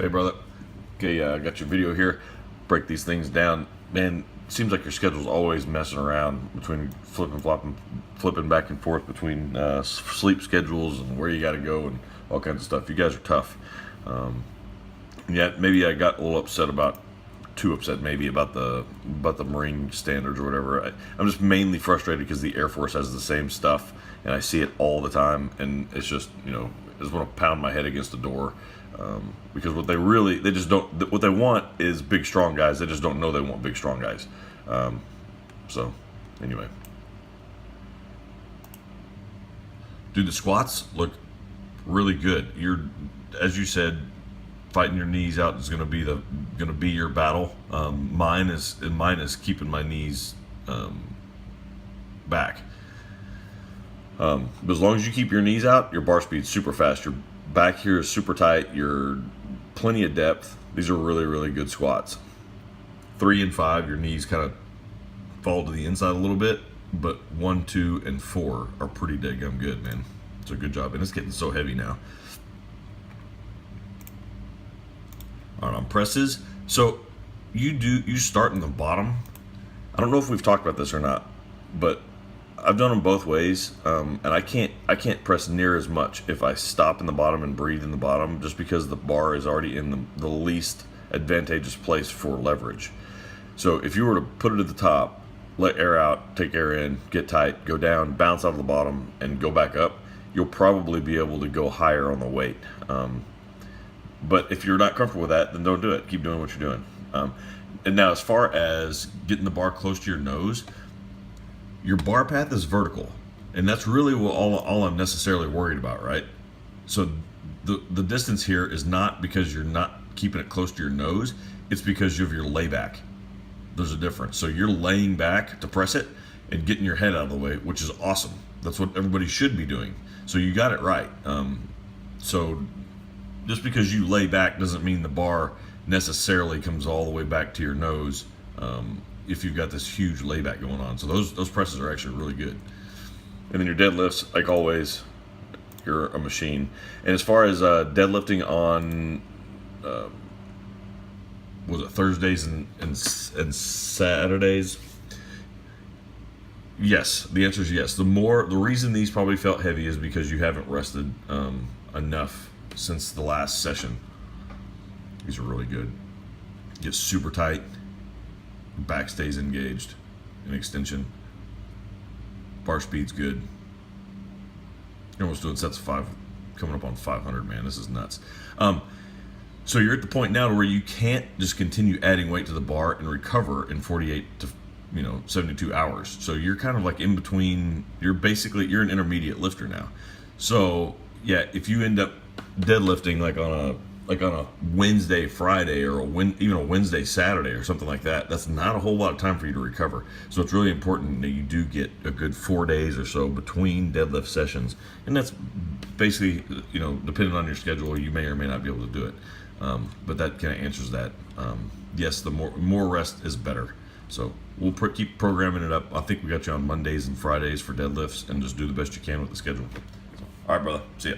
Hey, brother. Okay, I got your video here. Break these things down. Man, seems like your schedule's always messing around between flipping back and forth between sleep schedules and where you got to go and all kinds of stuff. You guys are tough. Yeah, maybe I got a little upset too upset maybe about the Marine standards or whatever. I'm just mainly frustrated because the Air Force has the same stuff and I see it all the time, and it's just, I just want to pound my head against the door. Because they just don't, what they want is big strong guys. They just don't know they want big strong guys. So anyway, dude, the squats look really good. As you said, fighting your knees out is going to be your battle. Mine is keeping my knees back. But as long as you keep your knees out, your bar speed's super fast. Your back here is super tight. You're plenty of depth. These are really, really good squats. 3 and 5, your knees kind of fall to the inside a little bit, but 1, 2, and 4 are pretty daggum good, man. It's a good job, and it's getting so heavy now. All right, on presses. So you start in the bottom. I don't know if we've talked about this or not, but I've done them both ways, and I can't press near as much if I stop in the bottom and breathe in the bottom, just because the bar is already in the least advantageous place for leverage. So if you were to put it at the top, let air out, take air in, get tight, go down, bounce out of the bottom, and go back up, you'll probably be able to go higher on the weight. But if you're not comfortable with that, then don't do it. Keep doing what you're doing. And now, as far as getting the bar close to your nose, your bar path is vertical, and that's really all I'm necessarily worried about, right? So the distance here is not because you're not keeping it close to your nose, it's because of your layback. There's a difference. So you're laying back to press it and getting your head out of the way, which is awesome. That's what everybody should be doing. So you got it right. So just because you lay back doesn't mean the bar necessarily comes all the way back to your nose. If you've got this huge layback going on. So those presses are actually really good. And then your deadlifts, like always, you're a machine. And as far as deadlifting on was it Thursdays and Saturdays? Yes, the answer is yes. The reason these probably felt heavy is because you haven't rested enough since the last session. These are really good. Get super tight. Back stays engaged in extension. Bar speed's good. You're almost doing sets of 5, coming up on 500, man. This is nuts. So you're at the point now where you can't just continue adding weight to the bar and recover in 48 to 72 hours. So you're kind of like in between. You're an intermediate lifter now. So yeah, if you end up deadlifting like on a Wednesday, Friday, or even a Wednesday, Saturday, or something like that, that's not a whole lot of time for you to recover. So it's really important that you do get a good 4 days or so between deadlift sessions, and that's basically, depending on your schedule, you may or may not be able to do it. But that kind of answers that. Yes, the more rest is better. So we'll keep programming it up. I think we got you on Mondays and Fridays for deadlifts, and just do the best you can with the schedule. All right, brother. See ya.